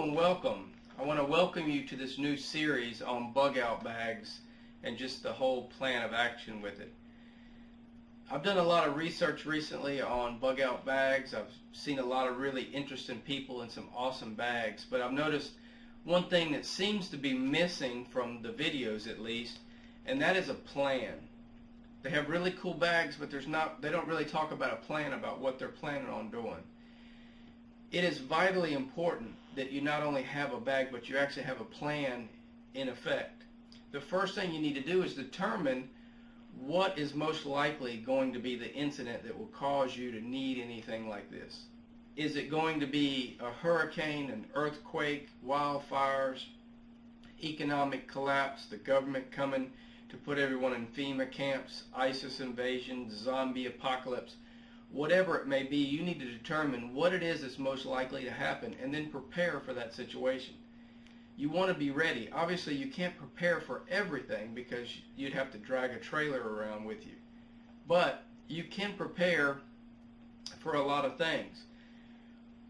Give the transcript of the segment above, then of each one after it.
and welcome. I want to welcome you to this new series on bug out bags and just the whole plan of action with it. I've done a lot of research recently on bug out bags. I've seen a lot of really interesting people and some awesome bags, but I've noticed one thing that seems to be missing from the videos at least, and that is a plan. They have really cool bags, but they don't really talk about a plan about what they're planning on doing. It is vitally important that you not only have a bag, but you actually have a plan in effect. The first thing you need to do is determine what is most likely going to be the incident that will cause you to need anything like this. Is it going to be a hurricane, an earthquake, wildfires, economic collapse, the government coming to put everyone in FEMA camps, ISIS invasion, zombie apocalypse? Whatever it may be, you need to determine what it is that's most likely to happen and then prepare for that situation. You want to be ready. Obviously, you can't prepare for everything because you'd have to drag a trailer around with you. But you can prepare for a lot of things.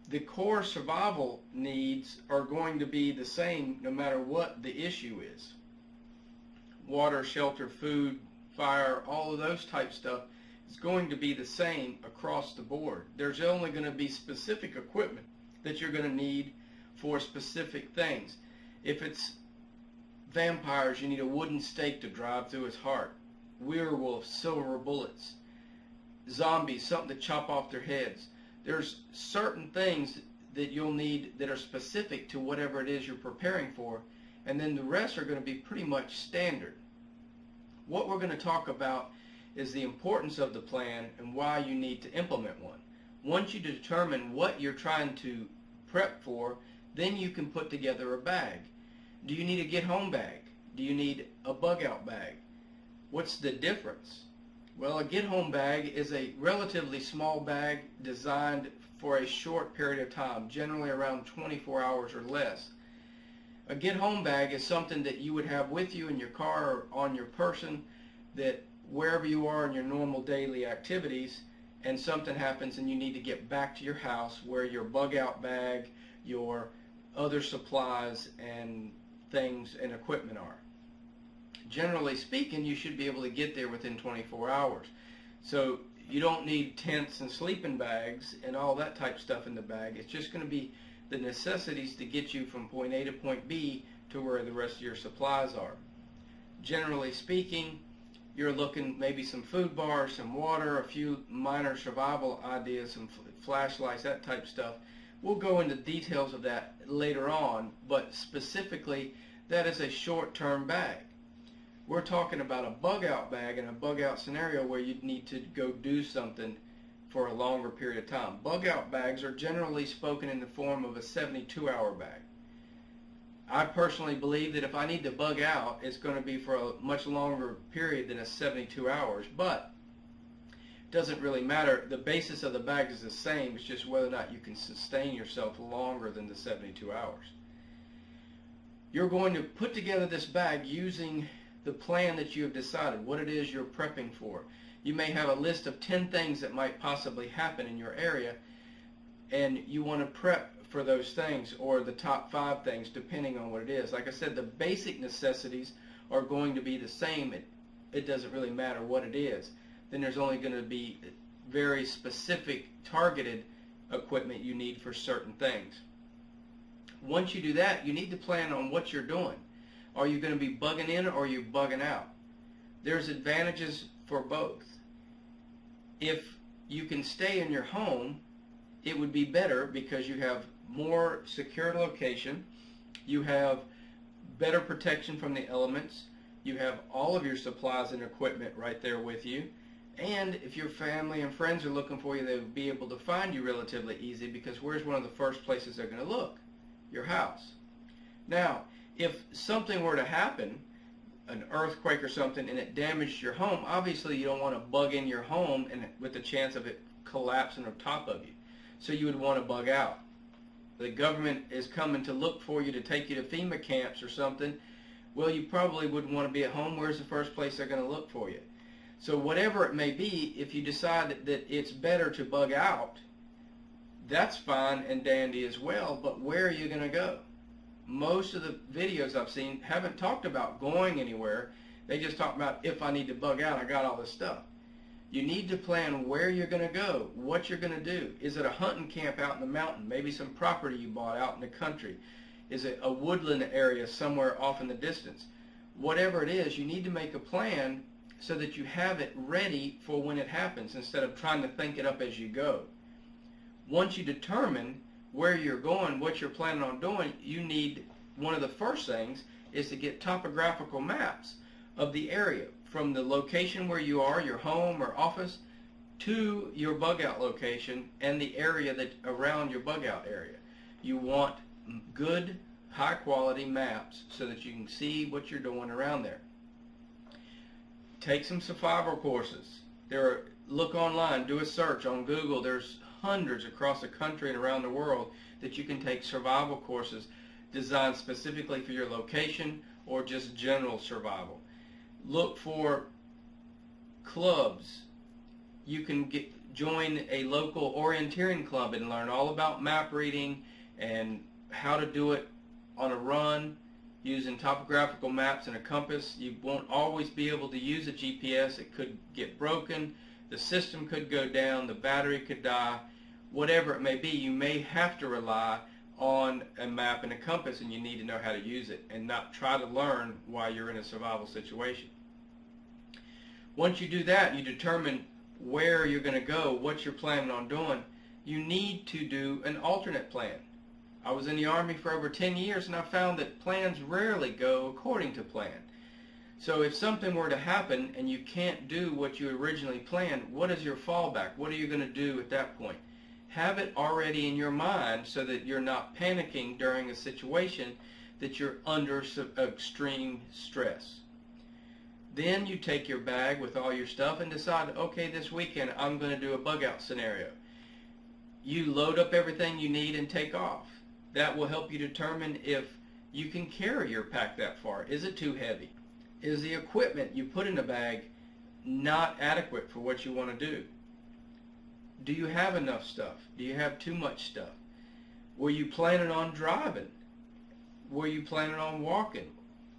The core survival needs are going to be the same no matter what the issue is. Water, shelter, food, fire, all of those type stuff is going to be the same across the board. There's only going to be specific equipment that you're going to need for specific things. If it's vampires, you need a wooden stake to drive through his heart. Werewolves, silver bullets. Zombies, something to chop off their heads. There's certain things that you'll need that are specific to whatever it is you're preparing for, and then the rest are going to be pretty much standard. What we're going to talk about is the importance of the plan and why you need to implement one. Once you determine what you're trying to prep for, then you can put together a bag. Do you need a get-home bag? Do you need a bug-out bag? What's the difference? Well, a get-home bag is a relatively small bag designed for a short period of time, generally around 24 hours or less. A get-home bag is something that you would have with you in your car or on your person, that wherever you are in your normal daily activities and something happens and you need to get back to your house, where your bug-out bag, your other supplies and things and equipment are. Generally speaking, you should be able to get there within 24 hours. So you don't need tents and sleeping bags and all that type stuff in the bag. It's just going to be the necessities to get you from point A to point B to where the rest of your supplies are. Generally speaking, you're looking maybe some food bars, some water, a few minor survival ideas, some flashlights, that type stuff. We'll go into details of that later on, but specifically, that is a short-term bag. We're talking about a bug-out bag and a bug-out scenario where you'd need to go do something for a longer period of time. Bug-out bags are generally spoken in the form of a 72-hour bag. I personally believe that if I need to bug out, it's going to be for a much longer period than a 72 hours, but it doesn't really matter. The basis of the bag is the same. It's just whether or not you can sustain yourself longer than the 72 hours. You're going to put together this bag using the plan that you have decided, what it is you're prepping for. You may have a list of 10 things that might possibly happen in your area, and you want to prep for those things, or the top 5 things, depending on what it is. Like I said, the basic necessities are going to be the same. It doesn't really matter what it is. Then there's only going to be very specific, targeted equipment you need for certain things. Once you do that, you need to plan on what you're doing. Are you going to be bugging in, or are you bugging out? There's advantages for both. If you can stay in your home, it would be better because you have more secure location, you have better protection from the elements, you have all of your supplies and equipment right there with you, and if your family and friends are looking for you, they will be able to find you relatively easy, because where's one of the first places they're going to look? Your house. Now, if something were to happen, an earthquake or something, and it damaged your home, obviously you don't want to bug in your home and with the chance of it collapsing on top of you. So you would want to bug out. The government is coming to look for you to take you to FEMA camps or something. Well, you probably wouldn't want to be at home. Where's the first place they're going to look for you? So whatever it may be, if you decide that it's better to bug out, That's fine and dandy as well, but where are you going to go? Most of the videos I've seen haven't talked about going anywhere. They just talk about, if I need to bug out, I got all this stuff. You need to plan where you're going to go, what you're going to do. Is it a hunting camp out in the mountain? Maybe some property you bought out in the country. Is it a woodland area somewhere off in the distance? Whatever it is, you need to make a plan so that you have it ready for when it happens instead of trying to think it up as you go. Once you determine where you're going, what you're planning on doing, you need, one of the first things is to get topographical maps of the area, from the location where you are, your home or office, to your bug out location and the area that around your bug out area. You want good, high quality maps so that you can see what you're doing around there. Take some survival courses. Look online, do a search on Google. There's hundreds across the country and around the world that you can take survival courses designed specifically for your location or just general survival. Look for clubs. You can join a local orienteering club and learn all about map reading and how to do it on a run using topographical maps and a compass. You won't always be able to use a GPS. It could get broken. The system could go down. The battery could die. Whatever it may be, you may have to rely on a map and a compass, and you need to know how to use it and not try to learn while you're in a survival situation. Once you do that, you determine where you're going to go, what you're planning on doing, you need to do an alternate plan. I was in the Army for over 10 years and I found that plans rarely go according to plan. So if something were to happen and you can't do what you originally planned, what is your fallback? What are you going to do at that point? Have it already in your mind so that you're not panicking during a situation that you're under extreme stress. Then you take your bag with all your stuff and decide, okay, this weekend I'm going to do a bug out scenario. You load up everything you need and take off. That will help you determine if you can carry your pack that far. Is it too heavy? Is the equipment you put in the bag not adequate for what you want to do? Do you have enough stuff? Do you have too much stuff? Were you planning on driving? Were you planning on walking?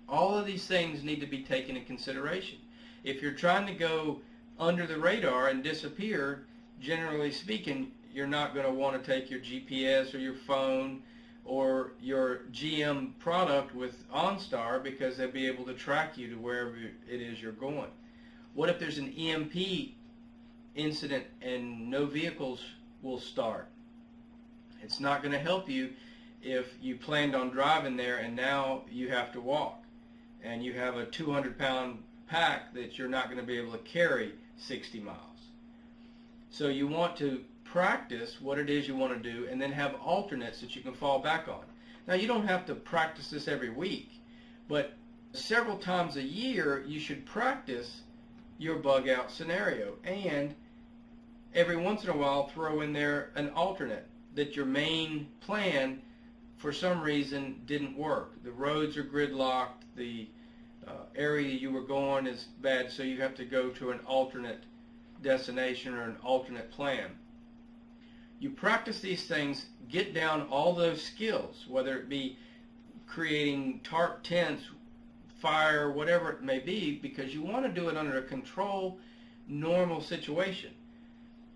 All of these things need to be taken into consideration. If you're trying to go under the radar and disappear, generally speaking, you're not going to want to take your GPS or your phone or your GM product with OnStar, because they'll be able to track you to wherever it is you're going. What if there's an EMP incident and no vehicles will start? It's not going to help you if you planned on driving there and now you have to walk and you have a 200-pound pack that you're not going to be able to carry 60 miles. So you want to practice what it is you want to do and then have alternates that you can fall back on. Now, you don't have to practice this every week, but several times a year you should practice your bug out scenario, and every once in a while throw in there an alternate that your main plan for some reason didn't work. The roads are gridlocked, the area you were going is bad, so you have to go to an alternate destination or an alternate plan. You practice these things, get down all those skills, whether it be creating tarp tents, fire, whatever it may be, because you want to do it under a controlled, normal situation.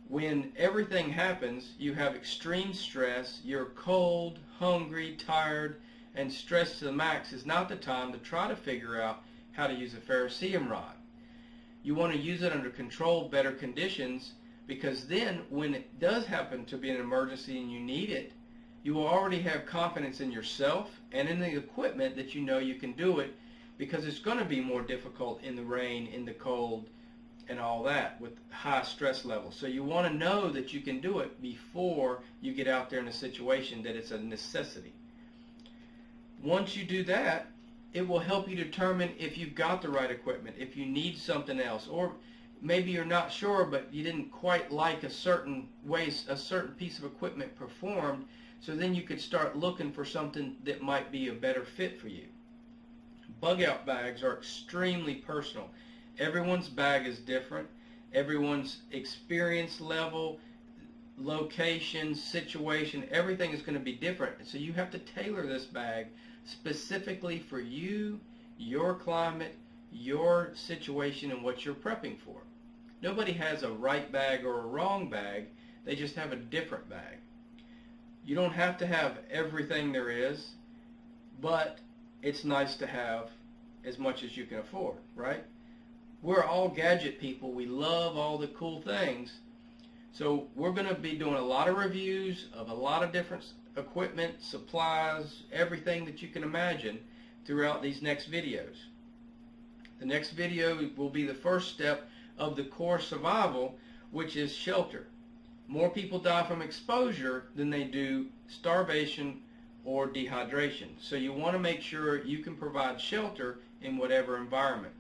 When everything happens, you have extreme stress, you're cold, hungry, tired, and stressed to the max, is not the time to try to figure out how to use a ferrocerium rod. You want to use it under controlled, better conditions, because then when it does happen to be an emergency and you need it, you will already have confidence in yourself and in the equipment that you know you can do it, because it's going to be more difficult in the rain, in the cold, and all that with high stress levels. So you want to know that you can do it before you get out there in a situation that it's a necessity. Once you do that, it will help you determine if you've got the right equipment, if you need something else, or maybe you're not sure but you didn't quite like a certain piece of equipment performed, so then you could start looking for something that might be a better fit for you. Bug out bags are extremely personal. Everyone's bag is different. Everyone's experience level, location, situation, everything is going to be different. So you have to tailor this bag specifically for you, your climate, your situation, and what you're prepping for. Nobody has a right bag or a wrong bag. They just have a different bag. You don't have to have everything there is, but it's nice to have as much as you can afford, right? We're all gadget people. We love all the cool things. So we're going to be doing a lot of reviews of a lot of different equipment, supplies, everything that you can imagine throughout these next videos. The next video will be the first step of the core survival, which is shelter. More people die from exposure than they do starvation or dehydration. So you want to make sure you can provide shelter in whatever environment.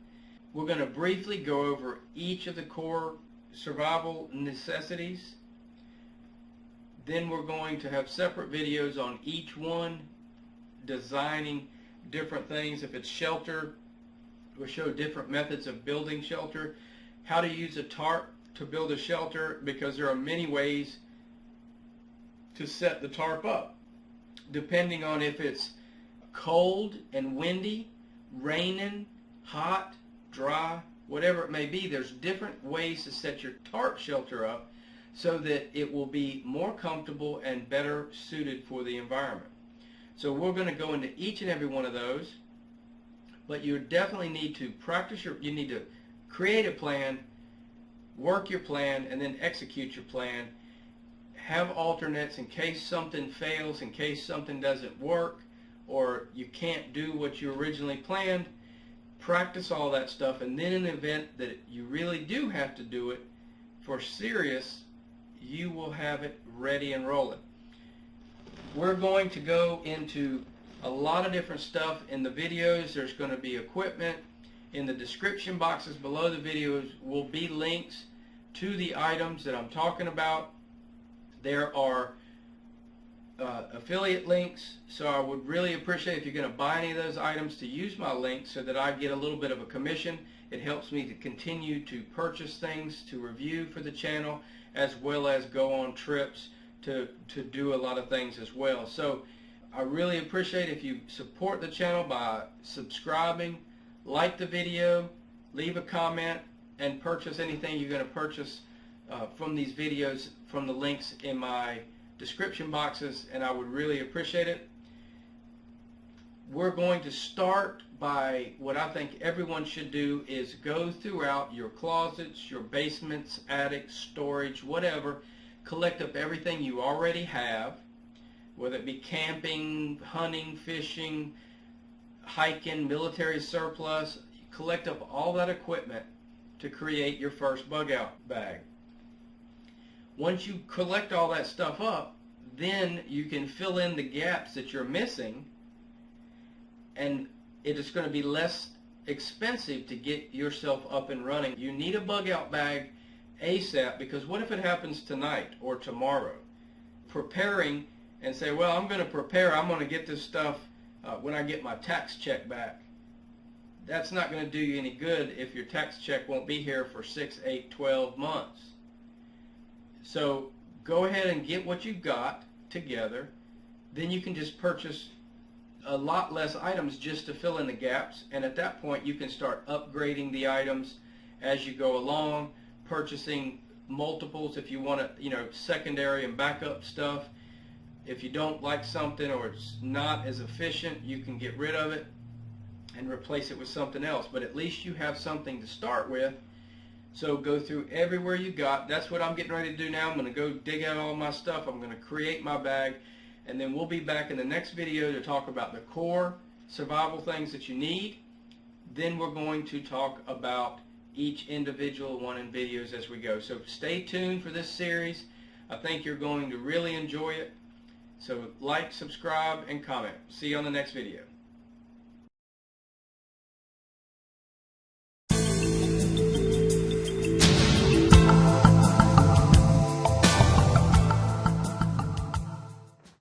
We're going to briefly go over each of the core survival necessities. Then we're going to have separate videos on each one, designing different things. If it's shelter, we'll show different methods of building shelter, how to use a tarp to build a shelter, because there are many ways to set the tarp up, depending on if it's cold and windy, raining, hot, dry, whatever it may be. There's different ways to set your tarp shelter up so that it will be more comfortable and better suited for the environment. So we're going to go into each and every one of those, but you definitely need to practice you need to create a plan, work your plan, and then execute your plan. Have alternates in case something fails, in case something doesn't work, or you can't do what you originally planned. Practice all that stuff, and then in the event that you really do have to do it for serious, you will have it ready and rolling. We're going to go into a lot of different stuff in the videos. There's going to be equipment. In the description boxes below the videos will be links to the items that I'm talking about. There are affiliate links, so I would really appreciate if you're going to buy any of those items to use my link so that I get a little bit of a commission. It helps me to continue to purchase things to review for the channel, as well as go on trips to do a lot of things as well. So I really appreciate if you support the channel by subscribing, like the video, leave a comment, and purchase anything you're going to purchase from these videos from the links in my description boxes, and I would really appreciate it. We're going to start by what I think everyone should do is go throughout your closets, your basements, attics, storage, whatever, collect up everything you already have, whether it be camping, hunting, fishing, hiking, military surplus. Collect up all that equipment to create your first bug out bag. Once you collect all that stuff up, then you can fill in the gaps that you're missing, and it is going to be less expensive to get yourself up and running. You need a bug out bag ASAP, because what if it happens tonight or tomorrow? Preparing and say, well, I'm going to prepare, I'm going to get this stuff when I get my tax check back. That's not going to do you any good if your tax check won't be here for 6, 8, 12 months. So go ahead and get what you've got together. Then you can just purchase a lot less items just to fill in the gaps, and at that point you can start upgrading the items as you go along, purchasing multiples if you want to, secondary and backup stuff. If you don't like something or it's not as efficient, you can get rid of it and replace it with something else, but at least you have something to start with. So go through everywhere you got. That's what I'm getting ready to do now. I'm going to go dig out all my stuff. I'm going to create my bag, and then we'll be back in the next video to talk about the core survival things that you need. Then we're going to talk about each individual one in videos as we go. So stay tuned for this series. I think you're going to really enjoy it. So like, subscribe, and comment. See you on the next video.